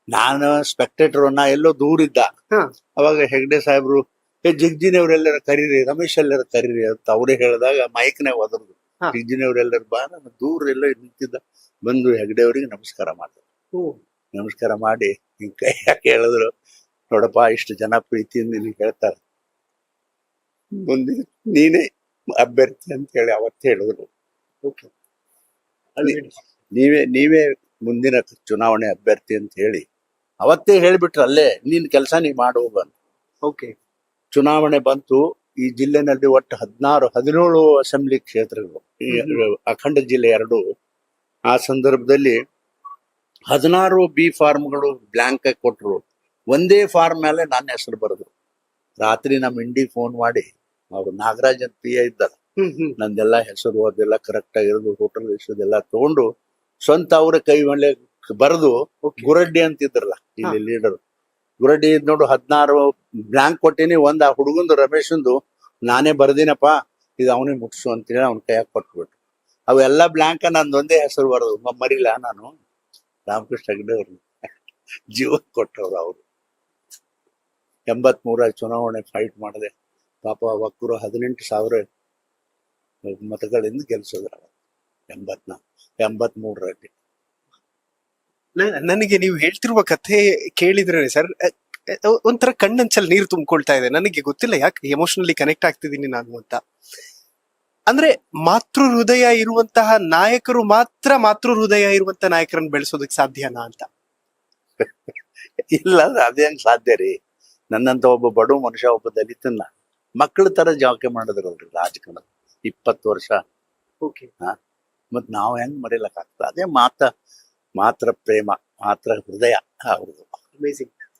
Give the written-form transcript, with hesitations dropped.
ನಾನು ಸ್ಪೆಕ್ಟೇಟರ್ ನಾ ಎಲ್ಲೋ ದೂರ ಇದ್ದ. ಹಾ. ಅವಾಗ ಹೆಗ್ಡೆ ಸಾಹೇಬ್ರು ಜಿಗ್ಜಿನವ್ರೆಲ್ಲರ ಕರೀರಿ, ರಮೇಶ್ ಎಲ್ಲರ ಕರೀರಿ ಅಂತ ಅವರೇ ಹೇಳಿದಾಗ ಮೈಕ್ನಾಗ ಹೋದ್ರದು. ಹಾ. ಜಿಗ್ಜಿನವ್ರೆಲ್ಲರು ಬಾ, ನಾನು ದೂರ ಎಲ್ಲ ನಿಂತಿದ್ದ. ಬಂದು ಹೆಗ್ಡೆ ಅವ್ರಿಗೆ ನಮಸ್ಕಾರ ಮಾಡಿದ್ರು. ನಮಸ್ಕಾರ ಮಾಡಿ ಹಿಂಗ್ ಕೈ ಹಾಕಿ ಹೇಳಿದ್ರು, ನೋಡಪ್ಪ ಇಷ್ಟು ಜನ ಪ್ರೀತಿಯಿಂದ ನಿನಗೆ ಹೇಳ್ತಾರೆ, ಮುಂದೆ ನೀನೇ ಅಭ್ಯರ್ಥಿ ಅಂತ ಹೇಳಿ ಅವತ್ತೇ ಹೇಳಿದ್ರು. ನೀವೇ ಮುಂದಿನ ಚುನಾವಣೆ ಅಭ್ಯರ್ಥಿ ಅಂತ ಹೇಳಿ ಅವತ್ತೇ ಹೇಳ್ಬಿಟ್ರು. ಅಲ್ಲೇ ನೀನ್ ಕೆಲಸ ನೀ ಮಾಡುವ. ಓಕೆ. ಚುನಾವಣೆ ಬಂತು. ಈ ಜಿಲ್ಲೆನಲ್ಲಿ ಒಟ್ಟು 17 ಅಸೆಂಬ್ಲಿ ಕ್ಷೇತ್ರಗಳು, ಅಖಂಡ ಜಿಲ್ಲೆ 2. ಆ ಸಂದರ್ಭದಲ್ಲಿ 16 ಬಿ ಫಾರ್ಮ್ಗಳು ಬ್ಲಾಂಕ್ ಆಗಿ ಕೊಟ್ರು. ಒಂದೇ ಫಾರ್ಮ್ ಮೇಲೆ ನನ್ನ ಹೆಸರು ಬರೆದ್ರು. ರಾತ್ರಿ ನಮ್ಮ ಇಂಡಿ ಫೋನ್ ಮಾಡಿ, ಅವ್ರು ನಾಗರಾಜ್ ಅಂತ ಪಿ ಎ ಇದ್ದಾರೆ, ನಂದೆಲ್ಲ ಹೆಸರು ಅದೆಲ್ಲ ಕರೆಕ್ಟ್ ಆಗಿರೋದು, ಹೋಟೆಲ್ ಹೆಸರುದೆಲ್ಲ ತಗೊಂಡು ಸ್ವಂತ ಅವ್ರ ಕೈ ಮೇಲೆ ಬರೆದು, ಗುರಡ್ಡಿ ಅಂತಿದ್ರಲ್ಲ ಇಲ್ಲಿ ಲೀಡರ್, ಗುರಡ್ಡಿ ಇದ್ ನೋಡು 16 ಬ್ಲಾಂಕ್ ಕೊಟ್ಟಿನಿ, ಒಂದ್ ಆ ಹುಡುಗಂದು ರಮೇಶಂದು ನಾನೇ ಬರ್ದಿನಪ್ಪ, ಇದು ಅವನಿಗೆ ಮುಟ್ಸು ಅಂತೇಳಿ ಅವ್ನ ಕೈಯಾಗ ಕೊಟ್ಬಿಟ್ರು. ಅವೆಲ್ಲ ಬ್ಲಾಂಕ್ ನಂದೊಂದೇ ಹೆಸರು ಬರೋದು. ಮರಿಲ್ಲ, ನಾನು ರಾಮಕೃಷ್ಣ ಹೆಗ್ಡೆ ಅವ್ರನ್ನ ಜೀವ ಕೊಟ್ಟವ್ರು. ಅವರು 83 ಚುನಾವಣೆ ಫೈಟ್ ಮಾಡಿದೆ. ಪಾಪ ಒಕ್ಕರು 18,000 ಮತಗಳಿಂದ ಗೆಲ್ಸಿದ್ರು 83ರಲ್ಲಿ. ನನಗೆ ನೀವು ಹೇಳ್ತಿರುವ ಕಥೆ ಕೇಳಿದ್ರೆ ಸರ್ ಒಂಥರ ಕಣ್ಣಂಚಲ್ಲಿ ನೀರು ತುಂಬಿಕೊಳ್ತಾ ಇದೆ. ನನಗೆ ಗೊತ್ತಿಲ್ಲ ಯಾಕೆ ಎಮೋಷನಲಿ ಕನೆಕ್ಟ್ ಆಗ್ತಿದ್ದೀನಿ ನಾನು ಅಂತ. ಅಂದ್ರೆ ಮಾತೃ ಹೃದಯ ಇರುವಂತಹ ನಾಯಕರು ಮಾತ್ರ ಮಾತೃ ಹೃದಯ ಇರುವಂತ ನಾಯಕರನ್ನು ಬೆಳೆಸೋದಕ್ಕೆ ಸಾಧ್ಯನಾ ಅಂತ. ಇಲ್ಲ, ಅದೇ ಹಂಗ್ ಸಾಧ್ಯ ರೀ. ನನ್ನಂತ ಒಬ್ಬ ಬಡ ಮನುಷ್ಯ, ಒಬ್ಬ ದಲಿತನ್ನ ಮಕ್ಕಳ ತರ ಜಾಕೆ ಮಾಡಿದ್ರಲ್ರಿ ರಾಜಕಾರಣ 20 ವರ್ಷ. ಮತ್ ನಾವ್ ಹೆಂಗ್ ಮರಿಲಕ್ ಆಗ್ತದೆ? ಅದೇ ಮಾತ್ರ ಪ್ರೇಮ, ಮಾತ್ರ ಹೃದಯ ಅವ್ರದ್ದು. ಅಮೇಸಿಂಗ್.